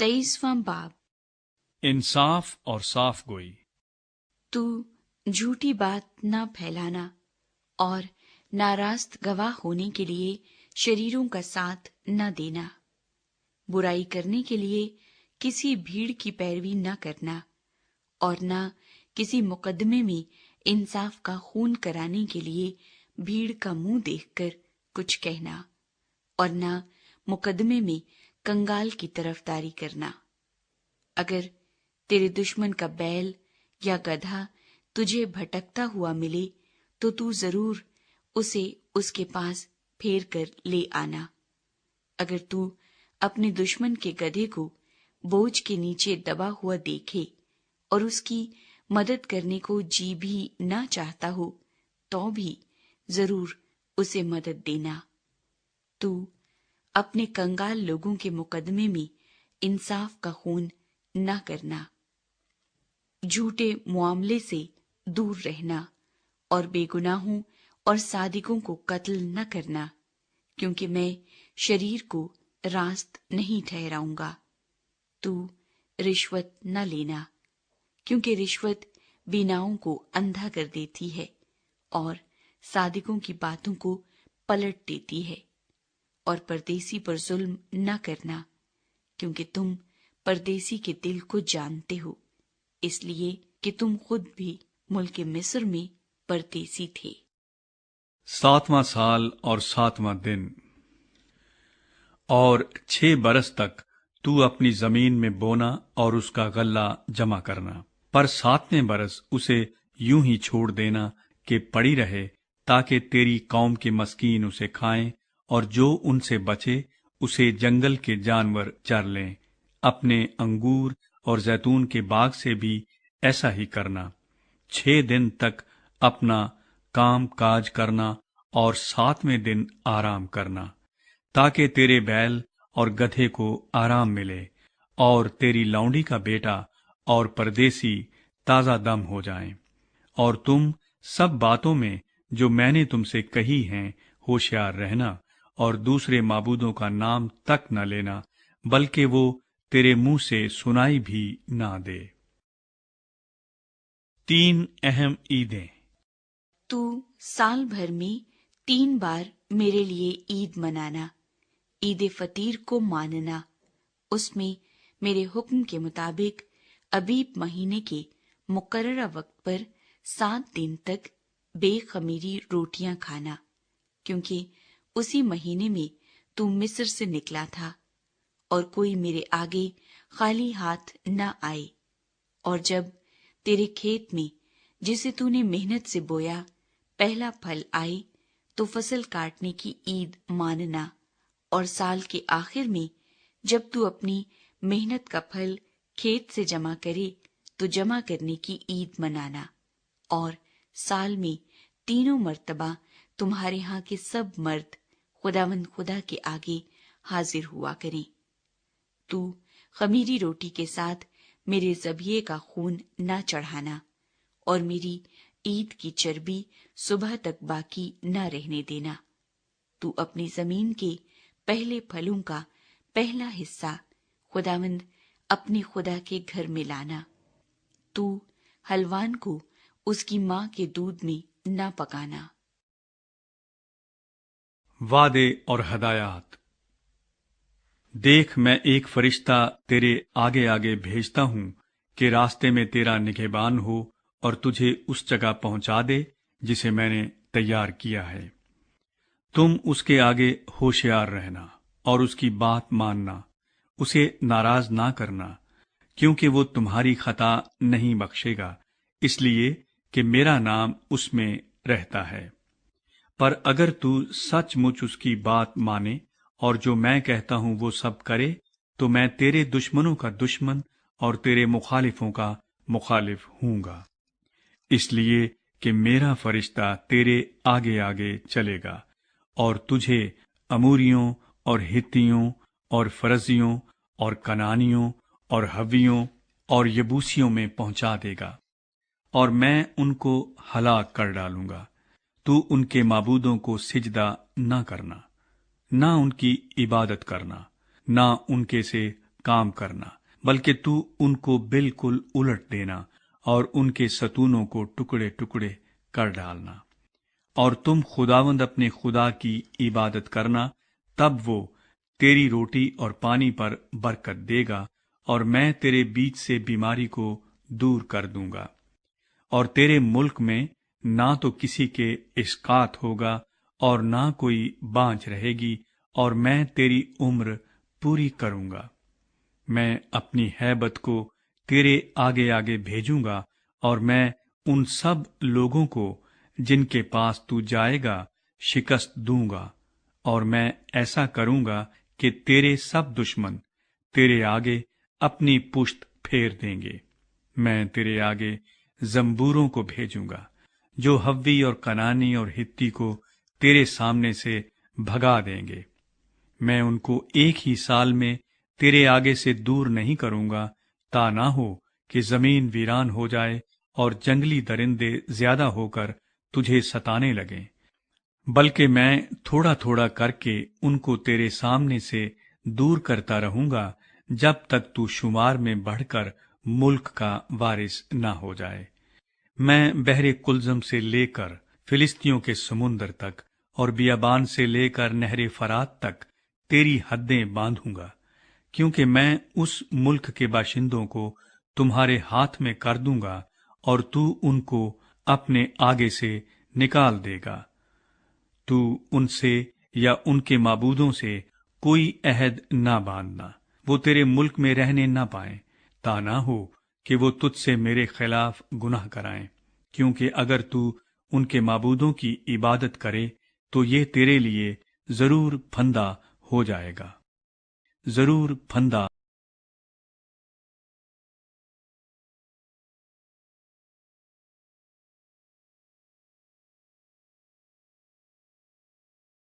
23वां बाब। इंसाफ और साफ गोई। तू झूठी बात न फैलाना और नारास्त गवाह होने के लिए शरीरों का साथ न देना। बुराई करने के लिए किसी भीड़ की पैरवी न करना और न किसी मुकदमे में इंसाफ का खून कराने के लिए भीड़ का मुंह देखकर कुछ कहना और न मुकदमे में कंगाल की तरफदारी करना। अगर तेरे दुश्मन का बैल या गधा तुझे भटकता हुआ मिले तो तू जरूर उसे उसके पास फेर कर ले आना। अगर तू अपने दुश्मन के गधे को बोझ के नीचे दबा हुआ देखे और उसकी मदद करने को जी भी न चाहता हो तो भी जरूर उसे मदद देना। तू अपने कंगाल लोगों के मुकदमे में इंसाफ का खून न करना। झूठे मुआमले से दूर रहना और बेगुनाहों और सादिकों को कत्ल न करना, क्योंकि मैं शरीर को रास्त नहीं ठहराऊंगा। तू रिश्वत न लेना, क्योंकि रिश्वत बीनाओं को अंधा कर देती है और सादिकों की बातों को पलट देती है। और परदेसी पर जुल्म न करना, क्योंकि तुम परदेसी के दिल को जानते हो, इसलिए कि तुम खुद भी मुल्क मिस्र में परदेसी थे। 7वां साल और 7वां दिन। और 6 बरस तक तू अपनी जमीन में बोना और उसका गल्ला जमा करना, पर 7वें बरस उसे यूं ही छोड़ देना कि पड़ी रहे, ताकि तेरी कौम के मस्कीन उसे खाएं और जो उनसे बचे उसे जंगल के जानवर चर लें। अपने अंगूर और जैतून के बाग से भी ऐसा ही करना। 6 दिन तक अपना काम काज करना और 7वें दिन आराम करना, ताकि तेरे बैल और गधे को आराम मिले और तेरी लौंडी का बेटा और परदेसी ताजा दम हो जाएं। और तुम सब बातों में जो मैंने तुमसे कही हैं होशियार रहना और दूसरे माबूदों का नाम तक न लेना, बल्कि वो तेरे मुंह से सुनाई भी ना दे। 3 अहम ईदें। तू साल भर में 3 बार मेरे लिए ईद मनाना। ईद फतीर को मानना, उसमें मेरे हुक्म के मुताबिक अबीब महीने के मुकर्ररा वक्त पर 7 दिन तक बेखमीरी रोटियां खाना, क्योंकि उसी महीने में तू मिस्र से निकला था। और कोई मेरे आगे खाली हाथ न आए। और जब तेरे खेत में जिसे तूने मेहनत से बोया पहला फल आए तो फसल काटने की ईद मानना। और साल के आखिर में जब तू अपनी मेहनत का फल खेत से जमा करे तो जमा करने की ईद मनाना। और साल में 3 मर्तबा तुम्हारे यहाँ के सब मर्द खुदावंद खुदा के आगे हाजिर हुआ करें। तू खमीरी रोटी के साथ मेरे ज़बिये का खून न चढ़ाना और मेरी ईद की चर्बी सुबह तक बाकी न रहने देना। तू अपनी जमीन के पहले फलों का पहला हिस्सा खुदावंद अपने खुदा के घर में लाना। तू हलवान को उसकी माँ के दूध में न पकाना। वादे और हदायत। देख, मैं एक फरिश्ता तेरे आगे आगे भेजता हूं कि रास्ते में तेरा निगहबान हो और तुझे उस जगह पहुंचा दे जिसे मैंने तैयार किया है। तुम उसके आगे होशियार रहना और उसकी बात मानना, उसे नाराज ना करना, क्योंकि वो तुम्हारी खता नहीं बख्शेगा, इसलिए कि मेरा नाम उसमें रहता है। पर अगर तू सचमुच उसकी बात माने और जो मैं कहता हूं वो सब करे, तो मैं तेरे दुश्मनों का दुश्मन और तेरे मुखालिफों का मुखालिफ हूंगा। इसलिए कि मेरा फरिश्ता तेरे आगे आगे चलेगा और तुझे अमूरियों और हित्तियों और फरजियों और कनानियों और हवियों और यबूसियों में पहुंचा देगा, और मैं उनको हलाक कर डालूंगा। तू उनके माबूदों को सिजदा न करना, ना उनकी इबादत करना, ना उनके से کام کرنا، بلکہ تو ان کو بالکل الٹ دینا اور ان کے ستونوں کو ٹکڑے ٹکڑے کر ڈالنا۔ اور تم خداوند اپنے خدا کی عبادت کرنا، تب وہ تیری روٹی اور پانی پر برکت دے گا، اور میں تیرے بیچ سے بیماری کو دور کر دوں گا، اور تیرے ملک میں نہ تو کسی کے اسقاط ہوگا اور نہ کوئی بانجھ رہے گی، اور میں تیری عمر پوری کروں گا۔ میں اپنی ہیبت کو تیرے آگے آگے بھیجوں گا، اور میں ان سب لوگوں کو جن کے پاس تو جائے گا شکست دوں گا، اور میں ایسا کروں گا کہ تیرے سب دشمن تیرے آگے اپنی پشت پھیر دیں گے۔ میں تیرے آگے زمبوروں کو بھیجوں گا جو حوی اور کنانی اور ہتی کو تیرے سامنے سے بھگا دیں گے۔ میں ان کو ایک ہی سال میں تیرے آگے سے دور نہیں کروں گا، تا نہ ہو کہ زمین ویران ہو جائے اور جنگلی درندے زیادہ ہو کر تجھے ستانے لگیں، بلکہ میں تھوڑا تھوڑا کر کے ان کو تیرے سامنے سے دور کرتا رہوں گا، جب تک تو شمار میں بڑھ کر ملک کا وارث نہ ہو جائے۔ میں بحر کلزم سے لے کر فلسطینیوں کے سمندر تک اور بیابان سے لے کر نہر فرات تک تیری حدیں باندھوں گا، کیونکہ میں اس ملک کے باشندوں کو تمہارے ہاتھ میں کر دوں گا، اور تو ان کو اپنے آگے سے نکال دے گا۔ تو ان سے یا ان کے معبودوں سے کوئی عہد نہ باندھنا، وہ تیرے ملک میں رہنے نہ پائیں، تا نہ ہو کہ وہ تجھ سے میرے خلاف گناہ کرائیں، کیونکہ اگر تو ان کے معبودوں کی عبادت کرے تو یہ تیرے لیے ضرور پھندہ ہو جائے گا، ضرور پھندہ